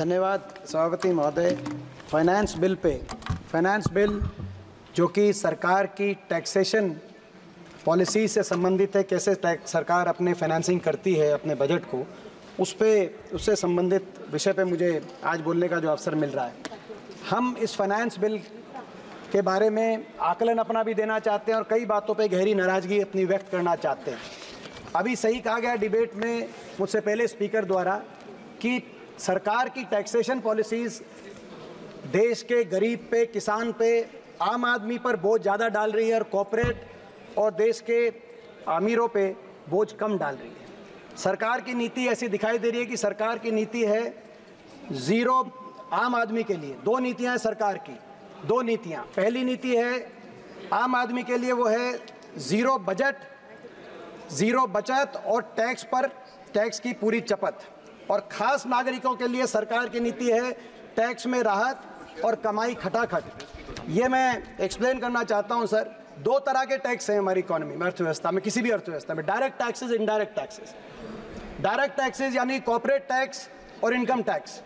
धन्यवाद सभापति महोदय। फाइनेंस बिल जो कि सरकार की टैक्सेशन पॉलिसी से संबंधित है, कैसे सरकार अपने फाइनेंसिंग करती है अपने बजट को, उससे संबंधित विषय पे मुझे आज बोलने का जो अवसर मिल रहा है। हम इस फाइनेंस बिल के बारे में आकलन अपना भी देना चाहते हैं और कई बातों पे गहरी नाराज़गी अपनी व्यक्त करना चाहते हैं। अभी सही कहा गया डिबेट में मुझसे पहले स्पीकर द्वारा कि सरकार की टैक्सेशन पॉलिसीज़ देश के गरीब पे, किसान पे, आम आदमी पर बोझ ज़्यादा डाल रही है और कॉर्पोरेट और देश के अमीरों पे बोझ कम डाल रही है। सरकार की नीति ऐसी दिखाई दे रही है कि सरकार की नीति है ज़ीरो आम आदमी के लिए। दो नीतियाँ हैं सरकार की, दो नीतियाँ। पहली नीति है आम आदमी के लिए, वो है ज़ीरो बजट, ज़ीरो बचत और टैक्स पर टैक्स की पूरी चपत। और ख़ास नागरिकों के लिए सरकार की नीति है टैक्स में राहत और कमाई खटाखट। ये मैं एक्सप्लेन करना चाहता हूँ सर। दो तरह के टैक्स हैं हमारी इकोनॉमी में, अर्थव्यवस्था में, किसी भी अर्थव्यवस्था में। Direct taxes, indirect taxes. Direct taxes यानी कॉर्पोरेट टैक्स और इनकम टैक्स।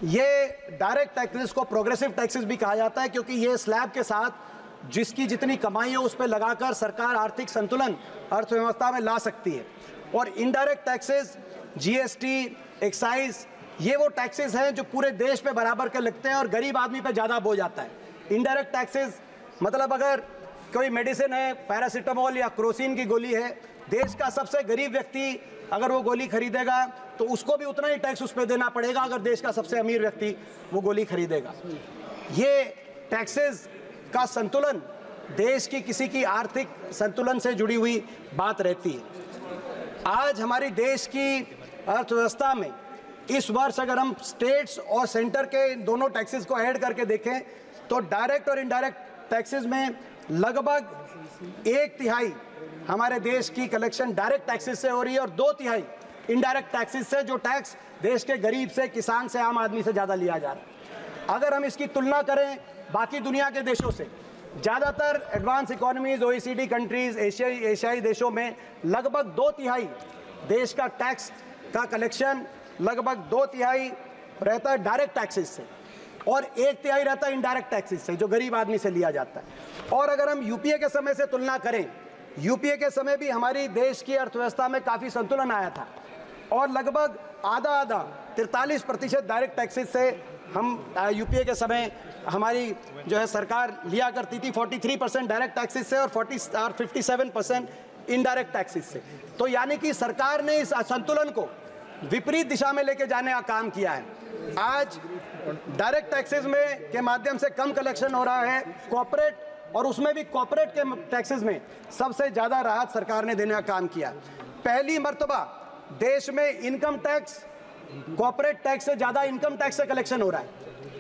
ये डायरेक्ट टैक्सेस को प्रोग्रेसिव टैक्सेस भी कहा जाता है, क्योंकि ये स्लैब के साथ जिसकी जितनी कमाई हो उस पर लगाकर सरकार आर्थिक संतुलन अर्थव्यवस्था में ला सकती है। और इनडायरेक्ट टैक्सेस, जीएसटी, एक्साइज, ये वो टैक्सेस हैं जो पूरे देश पे बराबर के लगते हैं और गरीब आदमी पे ज़्यादा बोझ आता है। इनडायरेक्ट टैक्सेस मतलब अगर कोई मेडिसिन है, पैरासीटामोल या क्रोसिन की गोली है, देश का सबसे गरीब व्यक्ति अगर वो गोली खरीदेगा तो उसको भी उतना ही टैक्स उस पर देना पड़ेगा अगर देश का सबसे अमीर व्यक्ति वो गोली खरीदेगा। ये टैक्सेस का संतुलन देश की किसी की आर्थिक संतुलन से जुड़ी हुई बात रहती है। आज हमारी देश की अर्थव्यवस्था में इस वर्ष अगर हम स्टेट्स और सेंटर के दोनों टैक्सेस को ऐड करके देखें तो डायरेक्ट और इनडायरेक्ट टैक्सेस में लगभग 1/3 हमारे देश की कलेक्शन डायरेक्ट टैक्सेस से हो रही है और 2/3 इनडायरेक्ट टैक्सेस से, जो टैक्स देश के गरीब से, किसान से, आम आदमी से ज़्यादा लिया जा रहा है। अगर हम इसकी तुलना करें बाकी दुनिया के देशों से, ज़्यादातर एडवांस इकोनॉमीज, OECD कंट्रीज, एशियाई देशों में लगभग 2/3 देश का टैक्स का कलेक्शन लगभग 2/3 रहता है डायरेक्ट टैक्सेस से और 1/3 रहता है इनडायरेक्ट टैक्सेस से, जो गरीब आदमी से लिया जाता है। और अगर हम यूपीए के समय से तुलना करें, यूपीए के समय भी हमारी देश की अर्थव्यवस्था में काफ़ी संतुलन आया था और लगभग आधा 43% डायरेक्ट टैक्सेस से हम यूपीए के समय हमारी जो है सरकार लिया करती थी, 43% डायरेक्ट टैक्सेस से और 57% इनडायरेक्ट टैक्सेस से। तो यानी कि सरकार ने इस असंतुलन को विपरीत दिशा में लेके जाने का काम किया है। आज डायरेक्ट टैक्सेस में के माध्यम से कम कलेक्शन हो रहा है कॉर्पोरेट, और उसमें भी कॉर्पोरेट के टैक्सेस में सबसे ज़्यादा राहत सरकार ने देने का काम किया। पहली मर्तबा देश में इनकम टैक्स कॉर्पोरेट टैक्स से ज़्यादा इनकम टैक्स से कलेक्शन हो रहा है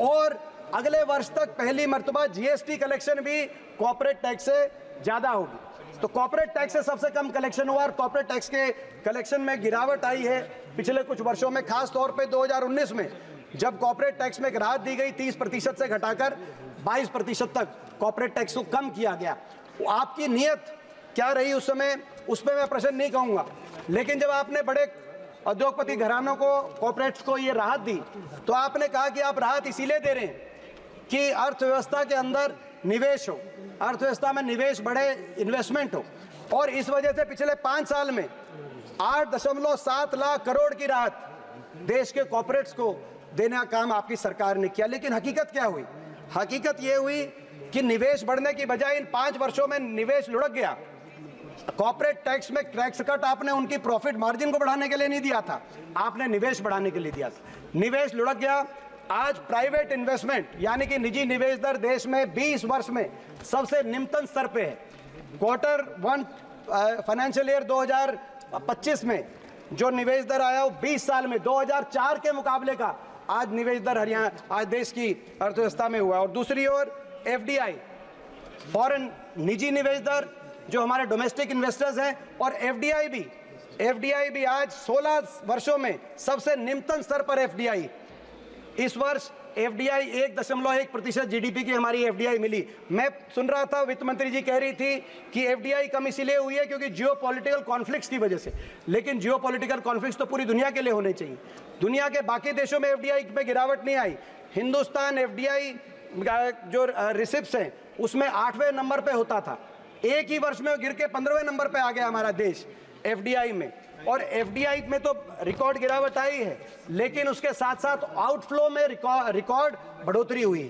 और अगले वर्ष तक पहली मर्तबा जीएसटी कलेक्शन भी कॉर्पोरेट टैक्स से ज़्यादा होगी। तो कॉर्पोरेट टैक्स से सबसे कम कलेक्शन हुआ और कॉर्पोरेट टैक्स के कलेक्शन में गिरावट आई है पिछले कुछ वर्षों में। खास तौर पे 2019 में जब कॉर्पोरेट टैक्स में एक राहत दी गई 30% से घटाकर 22% तक कॉर्पोरेट टैक्स को कम किया गया। आपकी नीयत क्या रही उस समय, उस पर मैं प्रश्न नहीं कहूँगा, लेकिन जब आपने बड़े उद्योगपति घरानों को, कॉर्पोरेट्स को ये राहत दी तो आपने कहा कि आप राहत इसीलिए दे रहे हैं कि अर्थव्यवस्था के अंदर निवेश हो, अर्थव्यवस्था में निवेश बढ़े, इन्वेस्टमेंट हो। और इस वजह से पिछले 5 साल में 8.7 लाख करोड़ की राहत देश के कॉर्पोरेट्स को देने का काम आपकी सरकार ने किया। लेकिन हकीकत क्या हुई? हकीकत ये हुई कि निवेश बढ़ने की बजाय इन 5 वर्षों में निवेश लुढ़क गया। कॉर्पोरेट टैक्स में टैक्स कट आपने उनकी प्रॉफिट मार्जिन को बढ़ाने के लिए नहीं दिया था, आपने निवेश बढ़ाने के लिए दिया था। निवेश लुढ़क गया। आज प्राइवेट इन्वेस्टमेंट यानी कि निजी निवेश दर देश में 20 वर्ष में सबसे निम्नतम स्तर पे है। Q1 फाइनेंशियल ईयर 2025 में जो निवेश दर आया वो 20 साल में 2004 के मुकाबले का आज निवेश दर हरियाणा, आज देश की अर्थव्यवस्था में हुआ। और दूसरी ओर FDI, फॉरेन निजी निवेश दर, जो हमारे डोमेस्टिक इन्वेस्टर्स हैं, और FDI भी आज 16 वर्षों में सबसे निम्नतम स्तर पर FDI। इस वर्ष एफडीआई 1.1% जीडीपी की हमारी एफडीआई मिली। मैं सुन रहा था वित्त मंत्री जी कह रही थी कि एफडीआई कम इसलिए हुई है क्योंकि जियोपॉलिटिकल कॉन्फ्लिक्ट्स की वजह से, लेकिन जियोपॉलिटिकल कॉन्फ्लिक्ट्स तो पूरी दुनिया के लिए होने चाहिए। दुनिया के बाकी देशों में एफडीआई में गिरावट नहीं आई। हिंदुस्तान एफडीआई जो रिसिप्ट्स हैं उसमें 8वें नंबर पे होता था, एक ही वर्ष में गिर के 15वें नंबर पे आ गया हमारा देश एफडीआई में। और एफडीआई में तो रिकॉर्ड गिरावट आई है, लेकिन उसके साथ साथ आउटफ्लो में रिकॉर्ड बढ़ोतरी हुई है।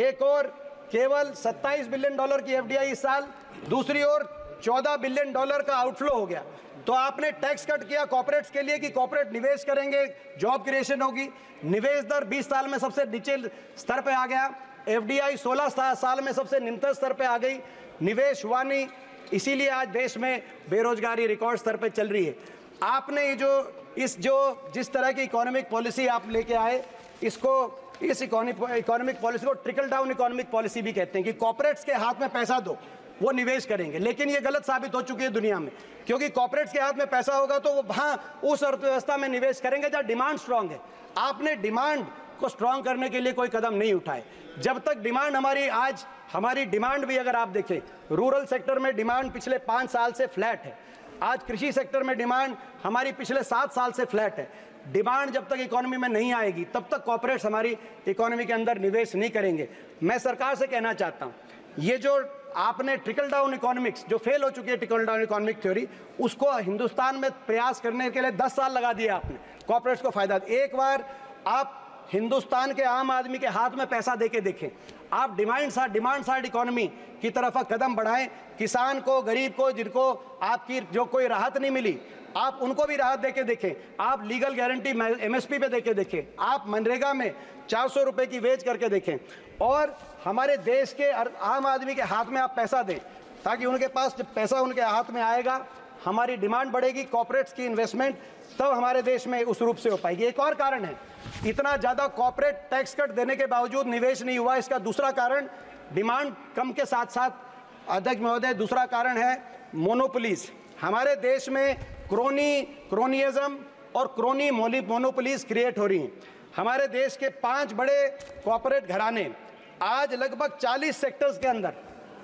एक और केवल $27 बिलियन की एफडीआई इस साल, दूसरी ओर $14 बिलियन का आउटफ्लो हो गया। तो आपने टैक्स कट किया कॉर्पोरेट्स के लिए कि कॉर्पोरेट निवेश करेंगे, जॉब क्रिएशन होगी। निवेश दर 20 साल में सबसे नीचे स्तर पे आ गया, एफडीआई 16 साल में सबसे निम्नतम स्तर पे आ गई, निवेश हुआ नहीं, इसीलिए आज देश में बेरोजगारी रिकॉर्ड स्तर पे चल रही है। आपने ये जिस तरह की इकोनॉमिक पॉलिसी आप लेके आए, इस इकोनॉमिक पॉलिसी को ट्रिकल डाउन इकोनॉमिक पॉलिसी भी कहते हैं कि कॉर्पोरेट्स के हाथ में पैसा दो, वो निवेश करेंगे। लेकिन ये गलत साबित हो चुकी है दुनिया में, क्योंकि कॉर्पोरेट्स के हाथ में पैसा होगा तो वो वहाँ उस अर्थव्यवस्था में निवेश करेंगे जहाँ डिमांड स्ट्रांग है। आपने डिमांड को स्ट्रांग करने के लिए कोई कदम नहीं उठाए। जब तक डिमांड हमारी डिमांड भी अगर आप देखें, रूरल सेक्टर में डिमांड पिछले 5 साल से फ्लैट है। आज कृषि सेक्टर में डिमांड हमारी पिछले 7 साल से फ्लैट है। डिमांड जब तक इकोनॉमी में नहीं आएगी तब तक कॉर्पोरेट्स हमारी इकोनॉमी के अंदर निवेश नहीं करेंगे। मैं सरकार से कहना चाहता हूँ, ये जो आपने ट्रिकल डाउन इकोनॉमिक्स जो फेल हो चुकी है, ट्रिकल डाउन इकोनॉमिक थ्योरी, उसको हिंदुस्तान में प्रयास करने के लिए 10 साल लगा दिए आपने, कॉर्पोरेट्स को फायदा। एक बार आप हिंदुस्तान के आम आदमी के हाथ में पैसा देके देखें, आप डिमांड साइड इकोनॉमी की तरफ कदम बढ़ाएं। किसान को, गरीब को, जिनको आपकी जो कोई राहत नहीं मिली, आप उनको भी राहत देके देखें। आप लीगल गारंटी एमएसपी पे देके देखें, आप मनरेगा में 400 रुपए की वेज करके देखें, और हमारे देश के आम आदमी के हाथ में आप पैसा दें, ताकि उनके पास जब पैसा उनके हाथ में आएगा, हमारी डिमांड बढ़ेगी, कॉर्पोरेट्स की इन्वेस्टमेंट तब हमारे देश में उस रूप से हो पाएगी। एक और कारण है, इतना ज़्यादा कॉर्पोरेट टैक्स कट देने के बावजूद निवेश नहीं हुआ। इसका दूसरा कारण डिमांड कम के साथ साथ, अध्यक्ष महोदय, दूसरा कारण है मोनोपोलीज। हमारे देश में क्रोनियज्म और क्रोनी मोनोपोलीज क्रिएट हो रही हैं। हमारे देश के 5 बड़े कॉर्पोरेट घराने आज लगभग 40 सेक्टर्स के अंदर,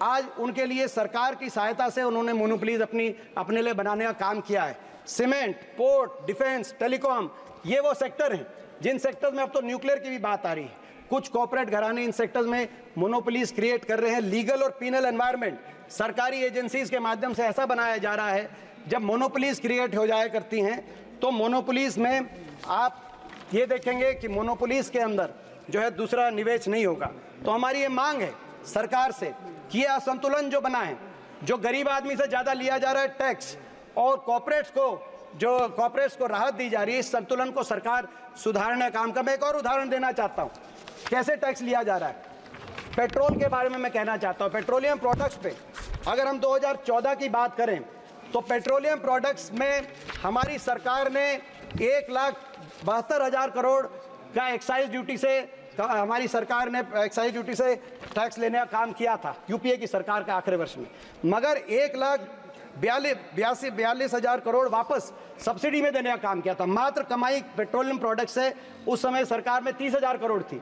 आज उनके लिए सरकार की सहायता से उन्होंने मोनोपोलीज अपने लिए बनाने का काम किया है। सीमेंट, पोर्ट, डिफेंस, टेलीकॉम, ये वो सेक्टर हैं जिन सेक्टर्स में अब तो न्यूक्लियर की भी बात आ रही है। कुछ कॉर्पोरेट घराने इन सेक्टर्स में मोनोपोलीज क्रिएट कर रहे हैं। लीगल और पीनल एनवायरनमेंट सरकारी एजेंसीज के माध्यम से ऐसा बनाया जा रहा है, जब मोनोपोलीज क्रिएट हो जाया करती हैं तो मोनोपोलीज में आप ये देखेंगे कि मोनोपोलीज के अंदर जो है दूसरा निवेश नहीं होगा। तो हमारी ये मांग है सरकार से कि यह असंतुलन जो बना है, जो गरीब आदमी से ज़्यादा लिया जा रहा है टैक्स, और कॉर्पोरेट्स को राहत दी जा रही है, इस संतुलन को सरकार सुधारने का काम कर। मैं एक और उदाहरण देना चाहता हूँ कैसे टैक्स लिया जा रहा है। पेट्रोल के बारे में मैं कहना चाहता हूँ, पेट्रोलियम प्रोडक्ट्स पे अगर हम 2014 की बात करें तो पेट्रोलियम प्रोडक्ट्स में हमारी सरकार ने 1,72,000 करोड़ का एक्साइज ड्यूटी से, हमारी सरकार ने एक्साइज ड्यूटी से टैक्स लेने का काम किया था यूपीए की सरकार के आखिरी वर्ष में, मगर 1,42,000 करोड़ वापस सब्सिडी में देने का काम किया था। मात्र कमाई पेट्रोलियम प्रोडक्ट से उस समय सरकार में 30,000 करोड़ थी।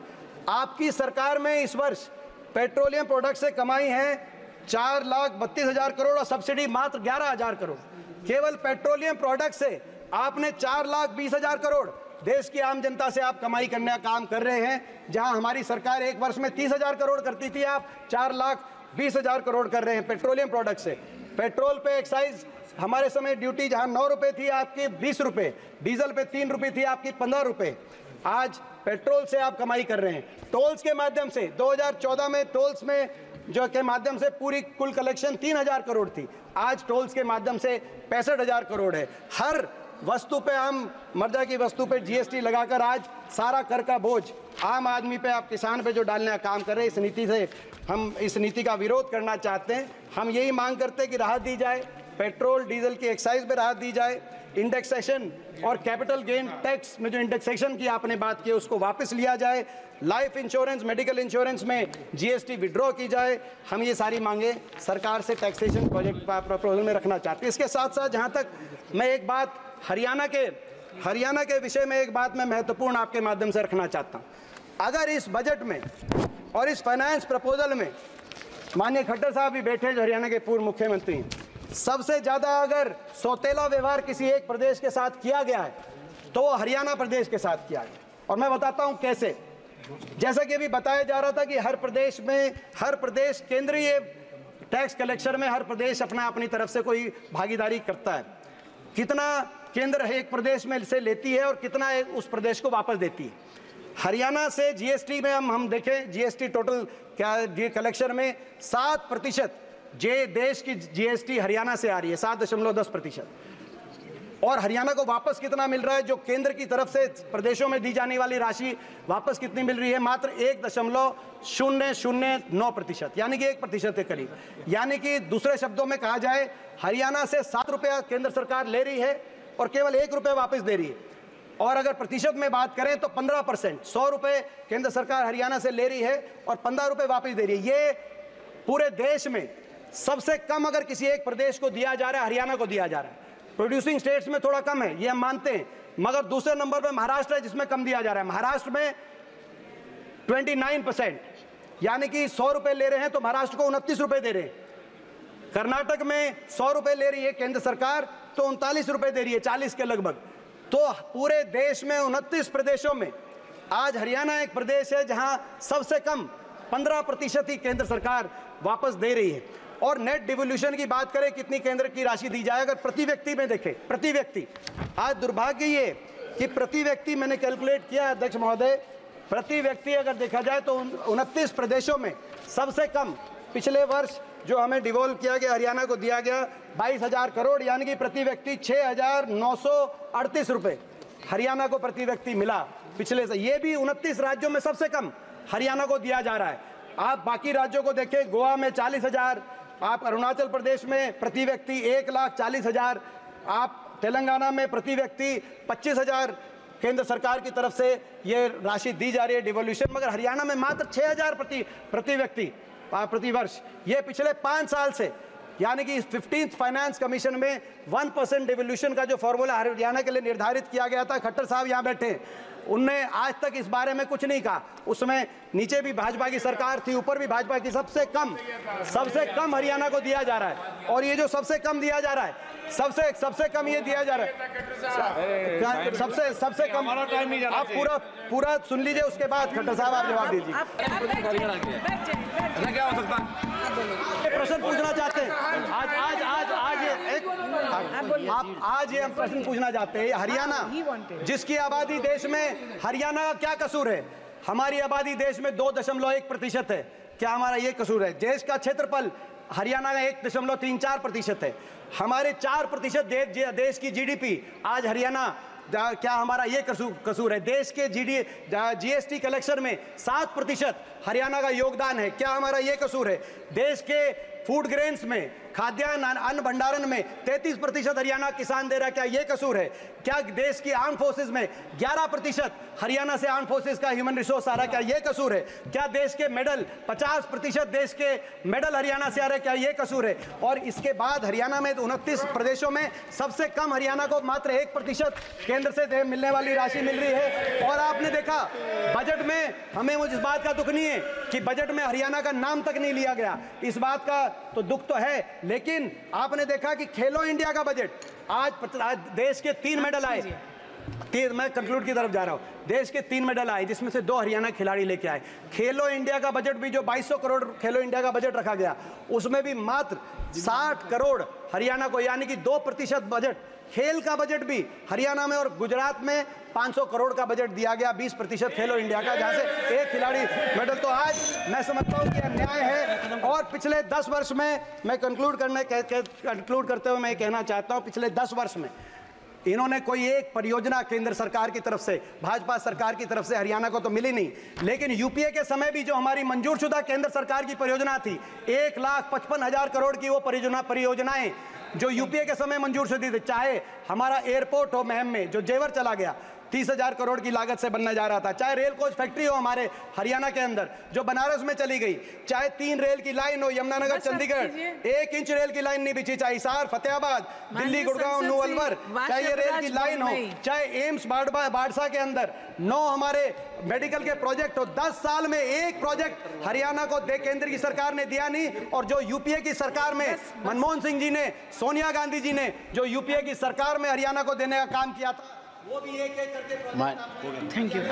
आपकी सरकार में इस वर्ष पेट्रोलियम प्रोडक्ट से कमाई है 4,32,000 करोड़ और सब्सिडी मात्र 11,000 करोड़। केवल पेट्रोलियम प्रोडक्ट से आपने 4,20,000 करोड़ देश की आम जनता से आप कमाई करने का काम कर रहे हैं। जहां हमारी सरकार एक वर्ष में 30,000 करोड़ करती थी, आप 4,20,000 करोड़ कर रहे हैं पेट्रोलियम प्रोडक्ट से। पेट्रोल पे एक्साइज हमारे समय ड्यूटी जहां 9 रुपये थी आपकी 20 रुपये, डीजल पे 3 रुपये थी आपकी 15 रुपये। आज पेट्रोल से आप कमाई कर रहे हैं। टोल्स के माध्यम से 2014 में टोल्स में जो के माध्यम से पूरी कुल कलेक्शन 3,000 करोड़ थी, आज टोल्स के माध्यम से 65,000 करोड़ है। हर वस्तु पे हम मर्दा की वस्तु पे जीएसटी लगाकर आज सारा कर का बोझ आम आदमी पे, आप किसान पे जो डालने का काम कर रहे हैं, इस नीति से हम इस नीति का विरोध करना चाहते हैं। हम यही मांग करते हैं कि राहत दी जाए, पेट्रोल डीजल की एक्साइज पे राहत दी जाए, इंडेक्सेशन और कैपिटल गेन टैक्स में जो इंडेक्सेशन की आपने बात की उसको वापस लिया जाए, लाइफ इंश्योरेंस, मेडिकल इंश्योरेंस में जीएसटी विड्रॉ की जाए। हम ये सारी मांगे सरकार से टैक्सेशन प्रोजेक्ट प्रपोजल में रखना चाहते हैं। इसके साथ साथ जहाँ तक मैं एक बात हरियाणा के विषय में एक बात मैं महत्वपूर्ण आपके माध्यम से रखना चाहता हूँ। अगर इस बजट में और इस फाइनेंस प्रपोजल में, माननीय खट्टर साहब भी बैठे जो हरियाणा के पूर्व मुख्यमंत्री हैं, सबसे ज़्यादा अगर सौतेला व्यवहार किसी एक प्रदेश के साथ किया गया है तो वो हरियाणा प्रदेश के साथ किया गया। और मैं बताता हूँ कैसे। जैसा कि अभी बताया जा रहा था कि हर प्रदेश केंद्रीय टैक्स कलेक्शन में हर प्रदेश अपनी तरफ से कोई भागीदारी करता है। कितना केंद्र एक प्रदेश में से लेती है और कितना उस प्रदेश को वापस देती है। हरियाणा से जीएसटी में हम देखें, जीएसटी टोटल क्या कलेक्शन में 7% देश की जीएसटी हरियाणा से आ रही है, 7.10%। और हरियाणा को वापस कितना मिल रहा है? जो केंद्र की तरफ से प्रदेशों में दी जाने वाली राशि वापस कितनी मिल रही है? मात्र 1.009%, यानी कि 1% के करीब। यानी कि दूसरे शब्दों में कहा जाए, हरियाणा से 7 रुपया केंद्र सरकार ले रही है और केवल 1 रुपया वापस दे रही है। और अगर प्रतिशत में बात करें तो 15%, 100 रुपये केंद्र सरकार हरियाणा से ले रही है और 15 रुपये वापस दे रही है। ये पूरे देश में सबसे कम अगर किसी एक प्रदेश को दिया जा रहा है, हरियाणा को दिया जा रहा है। प्रोड्यूसिंग स्टेट्स में थोड़ा कम है, ये हम मानते हैं, मगर दूसरे नंबर पे महाराष्ट्र है जिसमें कम दिया जा रहा है। महाराष्ट्र में 29%, यानी कि 100 रुपये ले रहे हैं तो महाराष्ट्र को 29 रुपये दे रहे हैं। कर्नाटक में 100 रुपये ले रही है केंद्र सरकार तो 39 रुपये दे रही है, 40 के लगभग। तो पूरे देश में 29 प्रदेशों में आज हरियाणा एक प्रदेश है जहां सबसे कम 15% ही केंद्र सरकार वापस दे रही है। और नेट डिवोल्यूशन की बात करें, कितनी केंद्र की राशि दी जाए, अगर प्रति व्यक्ति में देखें, प्रति व्यक्ति, आज दुर्भाग्य ये कि प्रति व्यक्ति मैंने कैलकुलेट किया अध्यक्ष महोदय, प्रति व्यक्ति अगर देखा जाए तो 29 प्रदेशों में सबसे कम पिछले वर्ष जो हमें डिवोल्व किया गया, हरियाणा को दिया गया 22,000 करोड़, यानी कि प्रति व्यक्ति 6,938 रुपये हरियाणा को प्रति व्यक्ति मिला पिछले से। ये भी 29 राज्यों में सबसे कम हरियाणा को दिया जा रहा है। आप बाकी राज्यों को देखें, गोवा में 40,000, आप अरुणाचल प्रदेश में प्रति व्यक्ति 1,40,000, आप तेलंगाना में प्रति व्यक्ति 25,000 केंद्र सरकार की तरफ से ये राशि दी जा रही है डिवोल्यूशन, मगर हरियाणा में मात्र 6,000 प्रति व्यक्ति प्रति वर्ष। ये पिछले 5 साल से, यानी कि 15th फाइनेंस कमीशन में 1% डिवोल्यूशन का जो फॉर्मूला हरियाणा के लिए निर्धारित किया गया था, खट्टर साहब यहाँ बैठे, उनने आज तक इस बारे में कुछ नहीं कहा। उसमें नीचे भी भाजपा की सरकार थी, ऊपर भी भाजपा की, सबसे कम हरियाणा को दिया जा रहा है। और ये जो सबसे कम दिया जा रहा है, सबसे कम ये दिया जा रहा है, सबसे कम। आप पूरा सुन लीजिए, उसके बाद खट्टर साहब आप जवाब दीजिए। क्या हो सकता प्रश्न पूछना चाहते हैं आज ये हम प्रश्न पूछना चाहते हैं, हरियाणा जिसकी आबादी देश में, हरियाणा का क्या कसूर है? हमारी आबादी देश में 2.1% है, क्या हमारा ये कसूर है? देश का क्षेत्रफल हरियाणा का 1.34% है। हमारे 4% देश की जीडीपी आज हरियाणा, क्या हमारा ये कसूर है? देश के जीएसटी कलेक्शन में 7% हरियाणा का योगदान है, क्या हमारा ये कसूर है? देश के फूड ग्रेन्स में, खाद्यान्न अन्न भंडारण में 33% हरियाणा किसान दे रहा है, क्या ये कसूर है? क्या देश की आर्म फोर्सेस में 11% हरियाणा से आर्म फोर्सेस का ह्यूमन रिसोर्स आ रहा है, क्या ये कसूर है? क्या देश के मेडल 50% देश के मेडल हरियाणा से आ रहे हैं, क्या ये कसूर है? और इसके बाद हरियाणा में 29 प्रदेशों में सबसे कम हरियाणा को मात्र 1% केंद्र से मिलने वाली राशि मिल रही है। और आपने देखा बजट में, हमें मुझे इस बात का दुख नहीं है कि बजट में हरियाणा का नाम तक नहीं लिया गया, इस बात का तो दुख तो है। लेकिन आपने देखा कि खेलो इंडिया का बजट, आज देश के 3 मेडल आए, मैं कंक्लूड की तरफ जा रहा हूं, देश के 3 मेडल आए जिसमें से 2 हरियाणा खिलाड़ी लेके आए। खेलो इंडिया का बजट भी जो 2200 करोड़ खेलो इंडिया का बजट रखा गया, उसमें भी मात्र 60 करोड़ हरियाणा को, यानी कि 2% बजट खेल का बजट भी हरियाणा में। और गुजरात में 500 करोड़ का बजट दिया गया, 20% खेलो इंडिया का, जहां से 1 खिलाड़ी मेडल। तो आज मैं समझता हूं कि अन्याय है। और पिछले 10 वर्ष में मैं कंक्लूड करते हुए मैं कहना चाहता हूं, पिछले 10 वर्ष में इन्होंने कोई एक परियोजना केंद्र सरकार की तरफ से, भाजपा सरकार की तरफ से हरियाणा को तो मिली नहीं। लेकिन यूपीए के समय भी जो हमारी मंजूरशुदा केंद्र सरकार की परियोजना थी, 1,55,000 करोड़ की वो परियोजनाएं जो यूपीए के समय मंजूर शुदा थी, चाहे हमारा एयरपोर्ट हो महम में जो जेवर चला गया, 30,000 करोड़ की लागत से बनने जा रहा था। चाहे रेल कोच फैक्ट्री हो हमारे हरियाणा के अंदर जो बनारस में चली गई, चाहे 3 रेल की लाइन हो यमुनानगर चंडीगढ़, 1 इंच रेल की लाइन नहीं बिछी, चाहे हिसार फतेहाबाद दिल्ली गुड़गांव न्यू अलवर, चाहे ये रेल की लाइन हो, चाहे एम्स बाड़सा के अंदर 9 हमारे मेडिकल के प्रोजेक्ट हो। 10 साल में एक प्रोजेक्ट हरियाणा को केंद्र की सरकार ने दिया नहीं। और जो यूपीए की सरकार में मनमोहन सिंह जी ने, सोनिया गांधी जी ने जो यूपीए की सरकार में हरियाणा को देने का काम किया था, वो भी एक एक करके। Thank you.